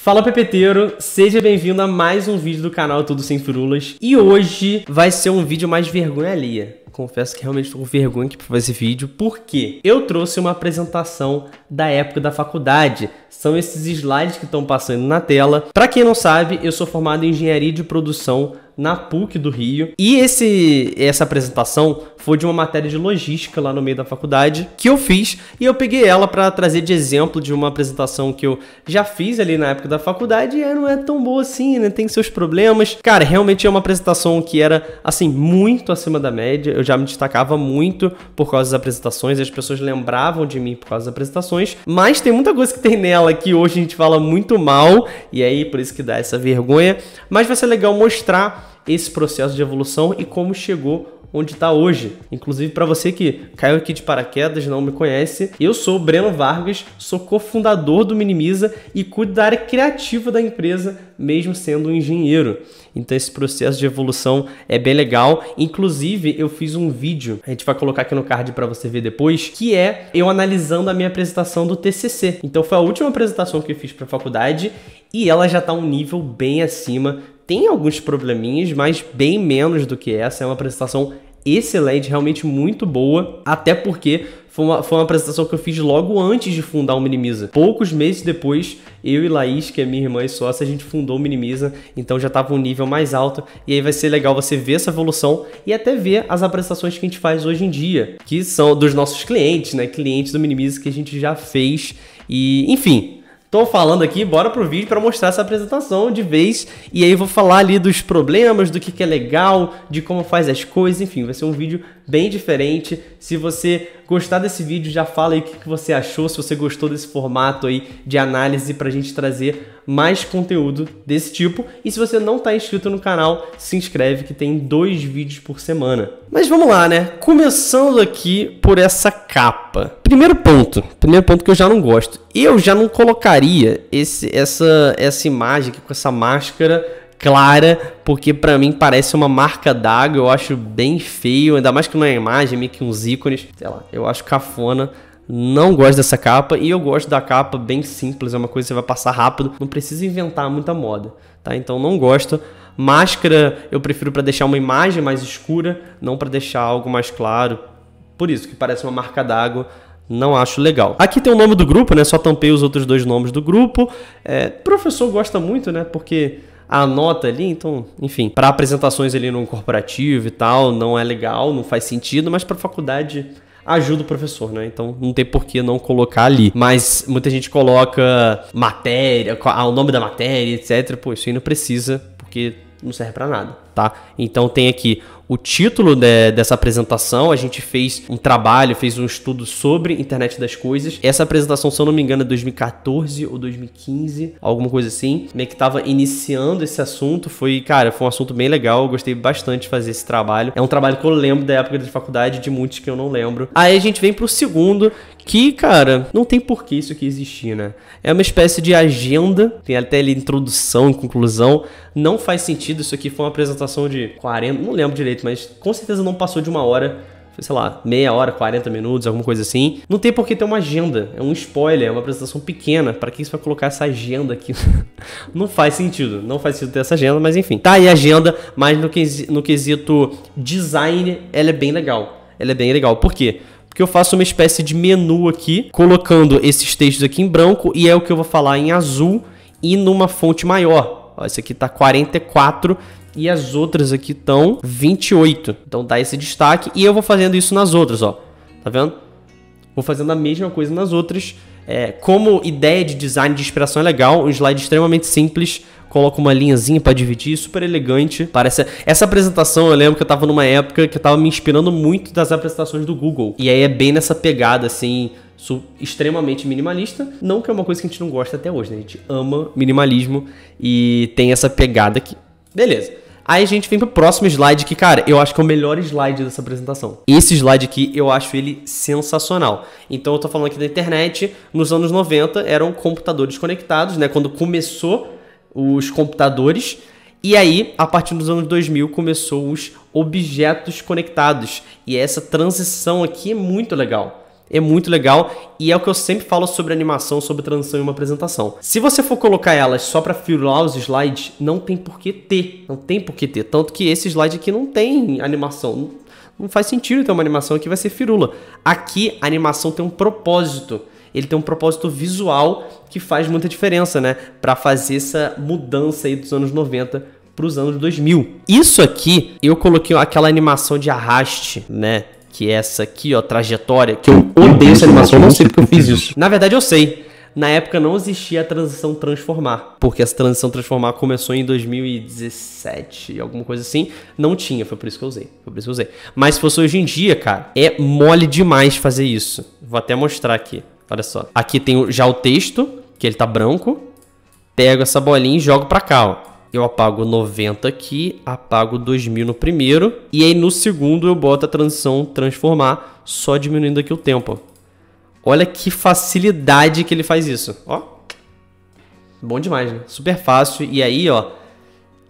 Fala PPTeiro, seja bem-vindo a mais um vídeo do canal Tudo Sem Firulas. E hoje vai ser um vídeo mais vergonha alheia. Confesso que realmente estou com vergonha aqui para fazer esse vídeo, porque eu trouxe uma apresentação da época da faculdade. São esses slides que estão passando na tela. Para quem não sabe, eu sou formado em Engenharia de Produção na PUC do Rio. E essa apresentação foi de uma matéria de logística lá no meio da faculdade que eu fiz, e eu peguei ela para trazer de exemplo de uma apresentação que eu já fiz ali na época da faculdade e não é tão boa assim, né? Tem seus problemas. Cara, realmente é uma apresentação que era, assim, muito acima da média. Eu já me destacava muito por causa das apresentações, as pessoas lembravam de mim por causa das apresentações, mas tem muita coisa que tem nela que hoje a gente fala muito mal, e aí por isso que dá essa vergonha. Mas vai ser legal mostrar esse processo de evolução e como chegou onde está hoje. Inclusive, para você que caiu aqui de paraquedas, não me conhece, eu sou o Breno Vargas, sou cofundador do Minimiza e cuido da área criativa da empresa, mesmo sendo um engenheiro. Então esse processo de evolução é bem legal. Inclusive, eu fiz um vídeo, a gente vai colocar aqui no card para você ver depois, que é eu analisando a minha apresentação do TCC. Então foi a última apresentação que eu fiz para a faculdade e ela já está um nível bem acima. Tem alguns probleminhas, mas bem menos do que essa. É uma apresentação excelente, realmente muito boa, até porque foi uma apresentação que eu fiz logo antes de fundar o Minimiza. Poucos meses depois, eu e Laís, que é minha irmã e sócia, a gente fundou o Minimiza, então já estava um nível mais alto, e aí vai ser legal você ver essa evolução e até ver as apresentações que a gente faz hoje em dia, que são dos nossos clientes, né? Clientes do Minimiza que a gente já fez, e enfim. Tô falando aqui, bora pro vídeo para mostrar essa apresentação de vez. E aí eu vou falar ali dos problemas, do que é legal, de como faz as coisas, enfim, vai ser um vídeo bem diferente. Se você gostar desse vídeo, já fala aí o que você achou, se você gostou desse formato aí de análise pra gente trazer mais conteúdo desse tipo. E se você não tá inscrito no canal, se inscreve que tem 2 vídeos por semana. Mas vamos lá, né? Começando aqui por essa capa. Primeiro ponto que eu já não gosto. Eu já não colocaria essa imagem aqui com essa máscara clara, porque pra mim parece uma marca d'água. Eu acho bem feio, ainda mais que não é imagem, é meio que uns ícones, sei lá, eu acho cafona. Não gosto dessa capa, e eu gosto da capa bem simples, é uma coisa que você vai passar rápido, não precisa inventar muita moda, tá? Então não gosto. Máscara eu prefiro para deixar uma imagem mais escura, não para deixar algo mais claro. Por isso que parece uma marca d'água, não acho legal. Aqui tem o nome do grupo, né? Só tampei os outros 2 nomes do grupo. Professor gosta muito, né? Porque anota ali, então, enfim, para apresentações ali no corporativo e tal, não é legal, não faz sentido, mas para faculdade ajuda o professor, né? Então não tem por que não colocar ali. Mas muita gente coloca matéria, o nome da matéria, etc. Pô, isso aí não precisa, porque não serve para nada, tá? Então tem aqui o título dessa apresentação. A gente fez um trabalho, fez um estudo sobre internet das coisas. Essa apresentação, se eu não me engano, é 2014 ou 2015, alguma coisa assim. Meio que tava iniciando esse assunto. Foi um assunto bem legal. Eu gostei bastante de fazer esse trabalho. É um trabalho que eu lembro da época de faculdade, de muitos que eu não lembro. Aí a gente vem pro segundo, que, cara, não tem por que isso aqui existir, né? É uma espécie de agenda, tem até ali introdução e conclusão. Não faz sentido, isso aqui foi uma apresentação de 40, não lembro direito, mas com certeza não passou de 1 hora. Foi, sei lá, meia hora, 40 minutos, alguma coisa assim. Não tem por que ter uma agenda, é um spoiler, é uma apresentação pequena. Pra que você vai colocar essa agenda aqui? Não faz sentido, não faz sentido ter essa agenda, mas enfim. Tá aí a agenda, mas no quesito design, ela é bem legal. Ela é bem legal, por quê? Porque eu faço uma espécie de menu aqui, colocando esses textos aqui em branco, e é o que eu vou falar em azul e numa fonte maior. Ó, esse aqui tá 44 e as outras aqui estão 28. Então dá esse destaque, e eu vou fazendo isso nas outras, ó. Tá vendo? Vou fazendo a mesma coisa nas outras. Como ideia de design de inspiração é legal, um slide extremamente simples. Coloco uma linhazinha para dividir, super elegante. Parece essa apresentação, eu lembro que eu tava numa época que eu tava me inspirando muito das apresentações do Google. E aí é bem nessa pegada, assim, extremamente minimalista. Não que é uma coisa que a gente não gosta até hoje, né? A gente ama minimalismo e tem essa pegada aqui. Beleza. Aí a gente vem pro próximo slide que, cara, eu acho que é o melhor slide dessa apresentação. Esse slide aqui, eu acho ele sensacional. Então eu tô falando aqui da internet, nos anos 90 eram computadores conectados, né? Quando começou os computadores, e aí, a partir dos anos 2000, começou os objetos conectados. E essa transição aqui é muito legal. É muito legal e é o que eu sempre falo sobre animação, sobre transição em uma apresentação. Se você for colocar elas só para firular os slides, não tem por que ter. Não tem por que ter. Tanto que esse slide aqui não tem animação. Não faz sentido ter uma animação aqui, vai ser firula. Aqui a animação tem um propósito. Ele tem um propósito visual que faz muita diferença, né? Para fazer essa mudança aí dos anos 90 para os anos 2000. Isso aqui, eu coloquei aquela animação de arraste, né? Que é essa aqui, ó, trajetória, que eu odeio essa animação, não sei porque eu fiz isso. Na verdade, eu sei. Na época não existia a transição transformar, porque essa transição transformar começou em 2017, alguma coisa assim. Não tinha, foi por isso que eu usei. Mas se fosse hoje em dia, cara, é mole demais fazer isso. Vou até mostrar aqui, olha só. Aqui tem já o texto, que ele tá branco. Pego essa bolinha e jogo pra cá, ó. Eu apago 90 aqui, apago 2000 no primeiro. E aí no segundo eu boto a transição transformar, só diminuindo aqui o tempo. Olha que facilidade que ele faz isso. Ó, bom demais, né? Super fácil. E aí, ó,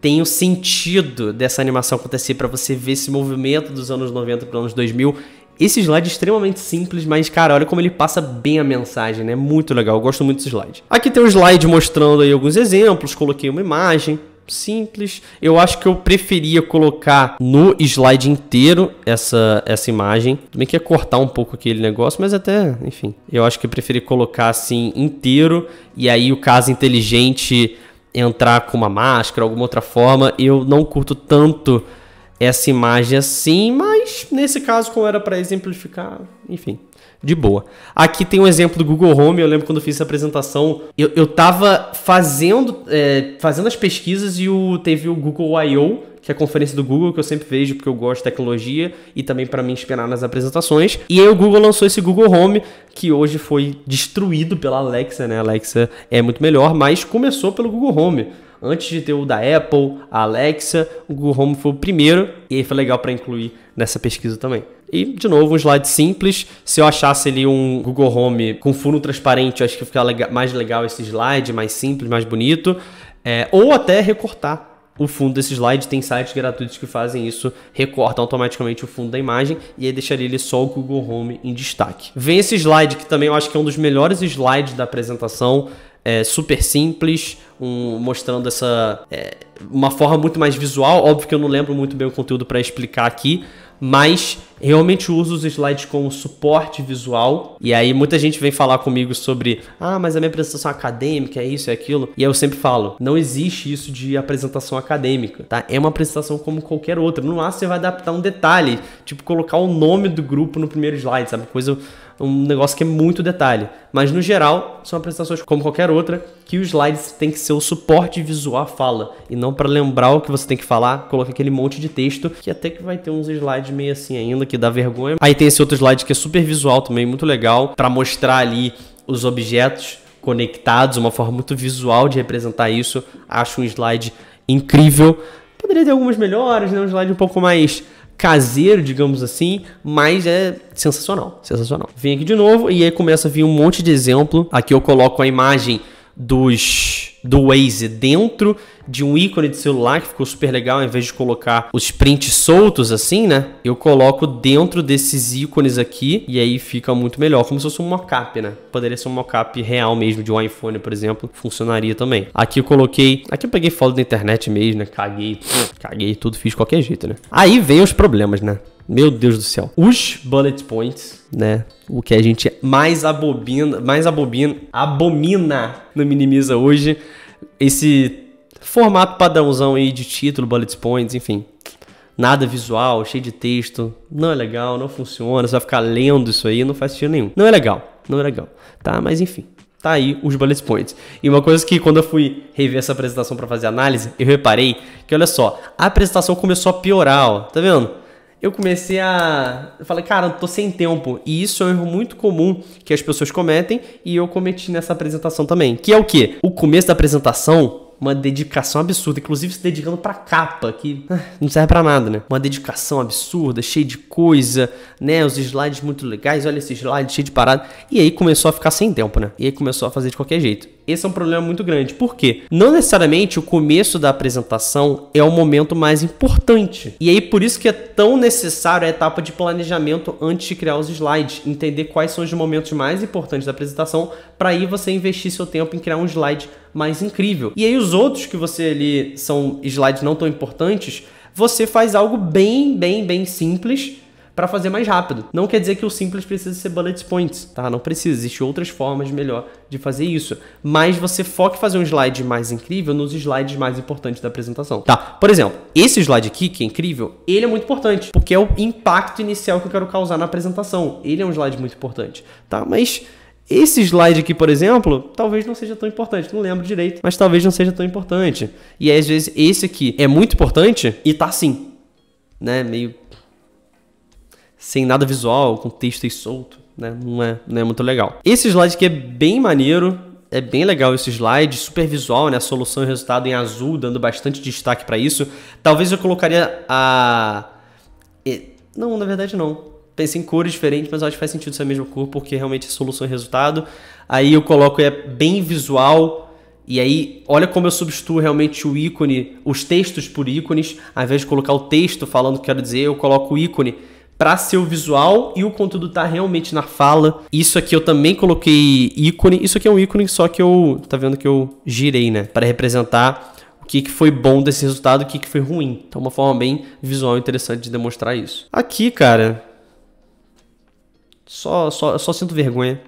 tem o sentido dessa animação acontecer para você ver esse movimento dos anos 90 para os anos 2000. Esse slide é extremamente simples, mas, cara, olha como ele passa bem a mensagem, né? Muito legal, eu gosto muito desse slide. Aqui tem um slide mostrando aí alguns exemplos, coloquei uma imagem simples. Eu acho que eu preferia colocar no slide inteiro essa imagem. Também que ia cortar um pouco aquele negócio, mas até, enfim. Eu acho que eu preferi colocar assim inteiro e aí o caso inteligente entrar com uma máscara, alguma outra forma. Eu não curto tanto essa imagem assim, mas nesse caso, como era para exemplificar, enfim, de boa. Aqui tem um exemplo do Google Home. Eu lembro quando eu fiz essa apresentação, eu tava fazendo as pesquisas e teve o Google I.O., que é a conferência do Google, que eu sempre vejo porque eu gosto de tecnologia e também para me inspirar nas apresentações. E aí o Google lançou esse Google Home, que hoje foi destruído pela Alexa, né? A Alexa é muito melhor, mas começou pelo Google Home. Antes de ter o da Apple, a Alexa, o Google Home foi o primeiro e aí foi legal para incluir nessa pesquisa também. E, de novo, um slide simples. Se eu achasse ali um Google Home com fundo transparente, eu acho que fica mais legal esse slide, mais simples, mais bonito. Ou até recortar o fundo desse slide. Tem sites gratuitos que fazem isso, recortam automaticamente o fundo da imagem e aí deixaria ele só o Google Home em destaque. Vem esse slide que também eu acho que é um dos melhores slides da apresentação. Super simples, mostrando uma forma muito mais visual. Óbvio que eu não lembro muito bem o conteúdo para explicar aqui, mas realmente uso os slides como suporte visual. E aí muita gente vem falar comigo sobre mas a minha apresentação acadêmica é isso, é aquilo. E aí eu sempre falo, não existe isso de apresentação acadêmica, tá? É uma apresentação como qualquer outra. No máximo você vai adaptar um detalhe, tipo colocar o nome do grupo no primeiro slide, sabe? Um negócio que é muito detalhe. Mas no geral, são apresentações como qualquer outra, que os slides tem que ser o suporte visual à fala. E não para lembrar o que você tem que falar, coloca aquele monte de texto, que até que vai ter uns slides meio assim ainda, que dá vergonha. Aí tem esse outro slide que é super visual também, muito legal, para mostrar ali os objetos conectados, uma forma muito visual de representar isso. Acho um slide incrível. Poderia ter algumas melhores, né? Um slide um pouco mais caseiro, digamos assim, mas é sensacional, sensacional. Vem aqui de novo e aí começa a vir um monte de exemplo. Aqui eu coloco a imagem do Waze dentro de um ícone de celular, que ficou super legal. Ao invés de colocar os prints soltos assim, né, eu coloco dentro desses ícones aqui e aí fica muito melhor, como se fosse um mockup, né? Poderia ser um mockup real mesmo de um iPhone, por exemplo, funcionaria também. Aqui eu peguei foto da internet mesmo, né? Caguei tudo, fiz de qualquer jeito, né? Aí vem os problemas, né? Meu Deus do céu. Os bullet points, né? O que a gente mais abomina no Minimiza hoje. Esse formato padrãozão aí de título, bullet points, enfim. Nada visual, cheio de texto. Não é legal, não funciona. Você vai ficar lendo isso aí, não faz sentido nenhum. Não é legal, tá? Mas enfim. Tá aí os bullet points. E uma coisa que quando eu fui rever essa apresentação para fazer análise, eu reparei que, olha só, a apresentação começou a piorar, ó. Tá vendo? Eu falei, cara, eu tô sem tempo. E isso é um erro muito comum que as pessoas cometem e eu cometi nessa apresentação também. Que é o quê? O começo da apresentação, uma dedicação absurda, inclusive se dedicando pra capa, que não serve pra nada, né? Uma dedicação absurda, cheia de coisa, né? Os slides muito legais, olha esse slide cheio de parada. E aí começou a ficar sem tempo, né? E aí começou a fazer de qualquer jeito. esse é um problema muito grande. Por quê? Não necessariamente o começo da apresentação é o momento mais importante. E aí, por isso que é tão necessário a etapa de planejamento antes de criar os slides. Entender quais são os momentos mais importantes da apresentação, para aí você investir seu tempo em criar um slide mais incrível. E aí os outros que você ali são slides não tão importantes, você faz algo bem simples para fazer mais rápido. Não quer dizer que o simples precisa ser bullet points, tá? Não precisa, existem outras formas melhor de fazer isso. Mas você foca em fazer um slide mais incrível nos slides mais importantes da apresentação. Tá, por exemplo, esse slide aqui, que é incrível, ele é muito importante, porque é o impacto inicial que eu quero causar na apresentação. Ele é um slide muito importante, tá? Mas esse slide aqui, por exemplo, talvez não seja tão importante. Não lembro direito, mas talvez não seja tão importante. E aí, às vezes, esse aqui é muito importante e tá assim, né? Meio sem nada visual, com texto aí solto, né? Não é muito legal. Esse slide aqui é bem maneiro, é bem legal esse slide, super visual, né? A solução e resultado em azul, dando bastante destaque para isso. Talvez eu colocaria Não, na verdade não. Pensei em cores diferentes, mas eu acho que faz sentido ser a mesma cor, porque realmente é solução e resultado. Aí eu coloco, bem visual, e aí olha como eu substituo realmente o ícone, os textos por ícones. Ao invés de colocar o texto falando o que quero dizer, eu coloco o ícone para ser o visual e o conteúdo tá realmente na fala. Isso aqui eu também coloquei ícone. Isso aqui é um ícone, só que tá vendo que eu girei, né? Para representar o que foi bom desse resultado e o que foi ruim. Então, uma forma bem visual e interessante de demonstrar isso. Aqui, cara, só sinto vergonha.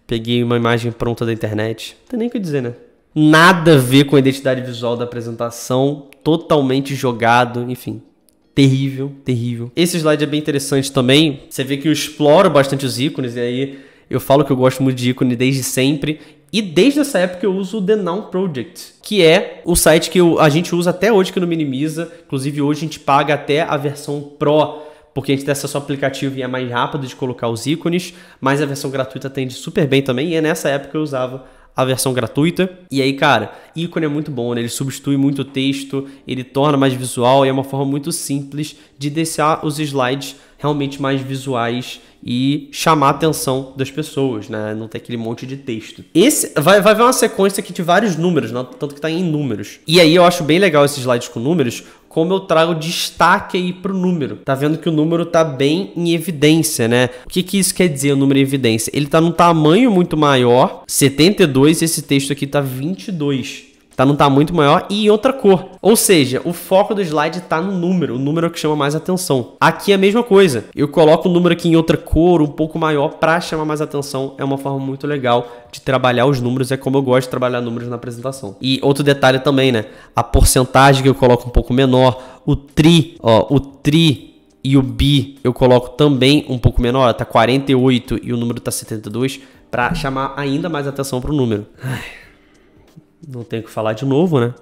Peguei uma imagem pronta da internet. Não tem nem o que dizer, né? Nada a ver com a identidade visual da apresentação. Totalmente jogado, enfim. Terrível. Esse slide é bem interessante também. Você vê que eu exploro bastante os ícones. E aí eu falo que eu gosto muito de ícone desde sempre. E desde essa época eu uso o The Noun Project, que é o site que a gente usa até hoje, que não Minimiza. Inclusive hoje a gente paga até a versão Pro, porque a gente tem acesso ao aplicativo e é mais rápido de colocar os ícones. Mas a versão gratuita atende super bem também. E é nessa época que eu usava a versão gratuita. E aí, cara, ícone é muito bom, né? Ele substitui muito o texto, ele torna mais visual e é uma forma muito simples de deixar os slides realmente mais visuais e chamar a atenção das pessoas, né? Não ter aquele monte de texto. Esse vai ver uma sequência aqui de vários números, né? Tanto que tá em números. E aí eu acho bem legal esses slides com números, como eu trago destaque aí pro número. Tá vendo que o número tá bem em evidência, né? O que isso quer dizer, o número em evidência? Ele tá num tamanho muito maior, 72, e esse texto aqui tá 22. Tá num tamanho muito maior e em outra cor. Ou seja, o foco do slide tá no número. O número é o que chama mais atenção. Aqui é a mesma coisa. Eu coloco o número aqui em outra cor, um pouco maior, para chamar mais atenção. É uma forma muito legal de trabalhar os números. É como eu gosto de trabalhar números na apresentação. E outro detalhe também, né? A porcentagem que eu coloco um pouco menor. O tri e o bi eu coloco também um pouco menor. Tá 48 e o número tá 72. Para chamar ainda mais atenção pro número. Não tenho o que falar de novo, né?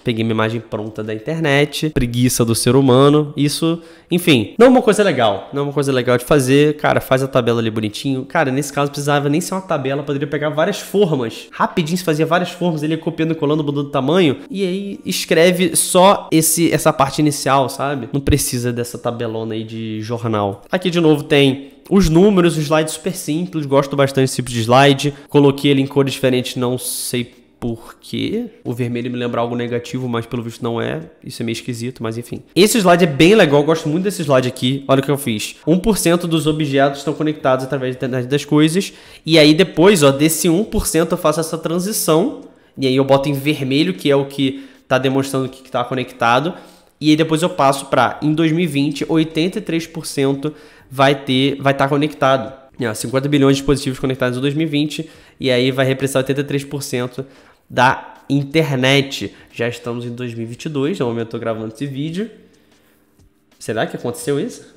Peguei minha imagem pronta da internet, preguiça do ser humano, isso, enfim, não é uma coisa legal, não é uma coisa legal de fazer, cara, faz a tabela ali bonitinho, cara, nesse caso precisava nem ser uma tabela, poderia pegar várias formas, rapidinho se fazia várias formas, ele ia copiando e colando, mudando o tamanho, e aí escreve só essa parte inicial, sabe? Não precisa dessa tabelona aí de jornal. Aqui de novo tem os números, um slide super simples, gosto bastante desse tipo de slide, coloquei ele em cores diferentes, não sei porque o vermelho me lembra algo negativo, mas pelo visto não é. Isso é meio esquisito, mas enfim. Esse slide é bem legal, eu gosto muito desse slide aqui. Olha o que eu fiz. 1% dos objetos estão conectados através da internet das coisas. E aí depois, ó, desse 1% eu faço essa transição. E aí eu boto em vermelho, que é o que está demonstrando que está conectado. E aí depois eu passo para, em 2020, 83% vai estar conectado. 50 bilhões de dispositivos conectados em 2020, e aí vai representar 83% da internet. Já estamos em 2022, no momento que eu estou gravando esse vídeo. Será que aconteceu isso?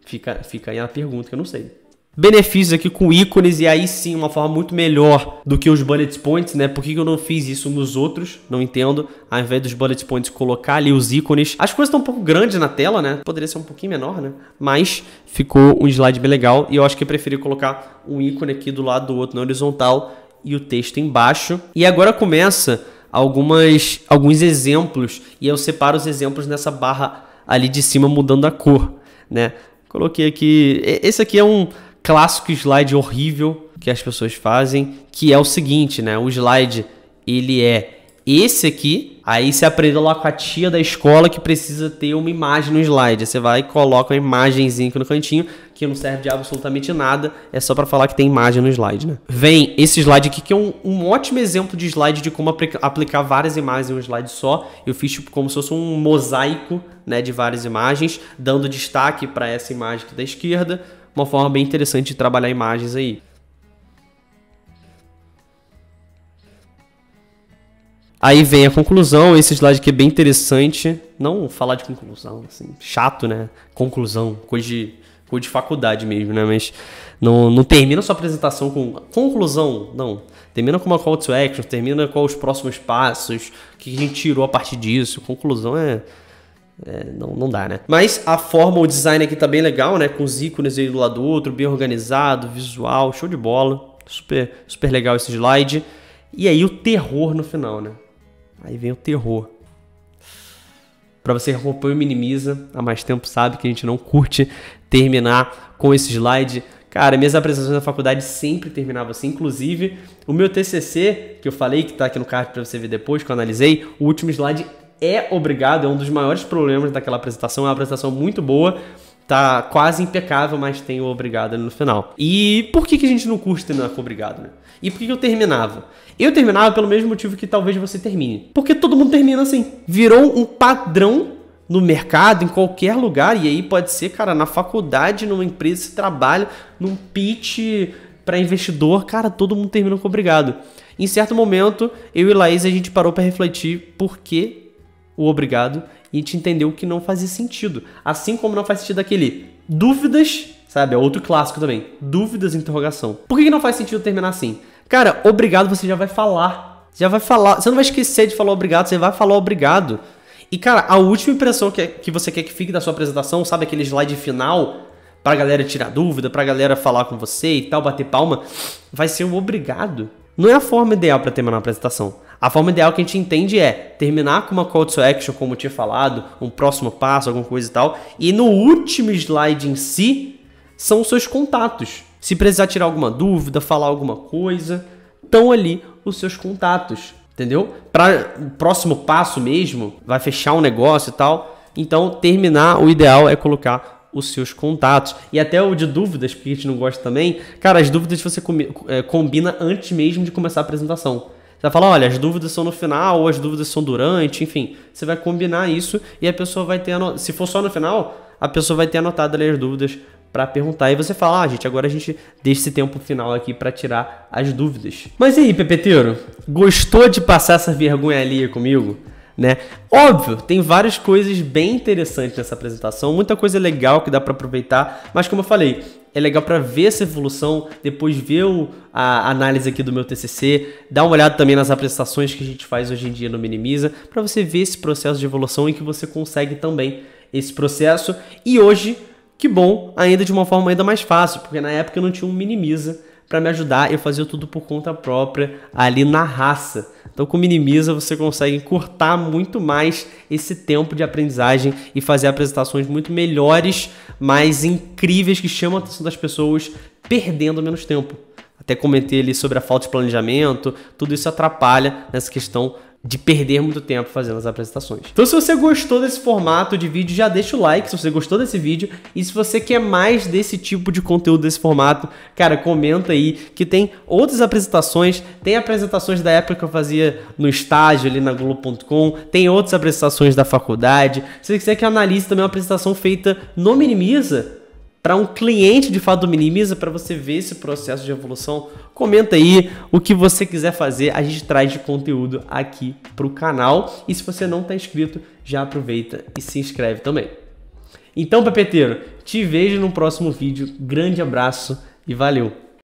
Fica aí a pergunta que eu não sei. Benefícios aqui com ícones, e aí sim uma forma muito melhor do que os bullet points, né? Por que eu não fiz isso nos outros? Não entendo. Ao invés dos bullet points, colocar ali os ícones. As coisas estão um pouco grandes na tela, né? Poderia ser um pouquinho menor, né? Mas ficou um slide bem legal, e eu acho que eu preferi colocar um ícone aqui do lado do outro na horizontal e o texto embaixo. E agora começa alguns exemplos, e eu separo os exemplos nessa barra ali de cima mudando a cor, né? Coloquei aqui... Esse aqui é um... clássico slide horrível que as pessoas fazem, que é o seguinte, né? O slide, ele é esse aqui, aí você aprendeu lá com a tia da escola que precisa ter uma imagem no slide. Aí você vai e coloca uma imagenzinha aqui no cantinho, que não serve de absolutamente nada, é só para falar que tem imagem no slide, né? Vem esse slide aqui, que é um ótimo exemplo de slide de como aplicar várias imagens em um slide só. Eu fiz tipo como se fosse um mosaico, né, de várias imagens, dando destaque para essa imagem aqui da esquerda, uma forma bem interessante de trabalhar imagens aí. Aí vem a conclusão, esse slide aqui é bem interessante. Não falar de conclusão, assim, chato, né? Conclusão, coisa de faculdade mesmo, né? Mas não termina sua apresentação com conclusão, não. Termina com uma call to action, termina com os próximos passos, o que a gente tirou a partir disso. Conclusão não dá, né? Mas a forma, o design aqui tá bem legal, né? Com os ícones aí do lado do outro, bem organizado, visual, show de bola. Super, super legal esse slide. E aí o terror no final, né? Aí vem o terror. Pra você que acompanha o Minimiza há mais tempo, sabe que a gente não curte terminar com esse slide. Cara, minhas apresentações na faculdade sempre terminavam assim. Inclusive, o meu TCC, que eu falei, que tá aqui no card pra você ver depois, que eu analisei, o último slide é obrigado, é um dos maiores problemas daquela apresentação. É uma apresentação muito boa, tá quase impecável, mas tem o obrigado ali no final. E por que a gente não curte terminar com obrigado, né? E por que eu terminava? Eu terminava pelo mesmo motivo que talvez você termine. Porque todo mundo termina assim. Virou um padrão no mercado, em qualquer lugar. E aí pode ser, cara, na faculdade, numa empresa, você trabalha, num pitch para investidor. Cara, todo mundo termina com obrigado. Em certo momento, eu e Laís, a gente parou para refletir por que o obrigado. E a gente entendeu que não fazia sentido. Assim como não faz sentido aquele dúvidas, sabe? É outro clássico também. Dúvidas, interrogação. Por que não faz sentido terminar assim? Cara, obrigado você já vai falar. Já vai falar. Você não vai esquecer de falar obrigado, você vai falar obrigado. E, cara, a última impressão que você quer que fique da sua apresentação, sabe aquele slide final, pra galera tirar dúvida, pra galera falar com você e tal, bater palma, vai ser um obrigado. Não é a forma ideal para terminar a apresentação. A forma ideal que a gente entende é terminar com uma call to action, como eu tinha falado, um próximo passo, alguma coisa e tal. E no último slide em si, são os seus contatos. Se precisar tirar alguma dúvida, falar alguma coisa, estão ali os seus contatos, entendeu? Para o próximo passo mesmo, vai fechar um negócio e tal. Então, terminar, o ideal é colocar os seus contatos. E até o de dúvidas, porque a gente não gosta também. Cara, as dúvidas você combina antes mesmo de começar a apresentação. Você vai falar, olha, as dúvidas são no final, ou as dúvidas são durante, enfim. Você vai combinar isso e a pessoa vai ter... Se for só no final, a pessoa vai ter anotado ali as dúvidas para perguntar. E você fala, gente, agora a gente deixa esse tempo final aqui para tirar as dúvidas. Mas e aí, pepeteiro? Gostou de passar essa vergonha ali comigo? Né? Óbvio, tem várias coisas bem interessantes nessa apresentação, muita coisa legal que dá para aproveitar, mas como eu falei, é legal para ver essa evolução, depois ver a análise aqui do meu TCC, dar uma olhada também nas apresentações que a gente faz hoje em dia no Minimiza, para você ver esse processo de evolução e que você consegue também esse processo. E hoje, que bom, ainda de uma forma ainda mais fácil, porque na época eu não tinha um Minimiza para me ajudar, eu fazia tudo por conta própria, ali na raça. Então com o Minimiza você consegue encurtar muito mais esse tempo de aprendizagem e fazer apresentações muito melhores, mais incríveis, que chamam a atenção das pessoas, perdendo menos tempo. Até comentei ali sobre a falta de planejamento, tudo isso atrapalha nessa questão de perder muito tempo fazendo as apresentações. Então se você gostou desse formato de vídeo, já deixa o like se você gostou desse vídeo. E se você quer mais desse tipo de conteúdo, desse formato, cara, comenta aí que tem outras apresentações. Tem apresentações da época que eu fazia no estágio ali na Globo.com. Tem outras apresentações da faculdade. Se você quiser que eu analise também uma apresentação feita no Minimiza, para um cliente de fato do Minimiza, para você ver esse processo de evolução, comenta aí o que você quiser fazer, a gente traz de conteúdo aqui para o canal. E se você não está inscrito, já aproveita e se inscreve também. Então, pepeteiro, te vejo no próximo vídeo. Grande abraço e valeu!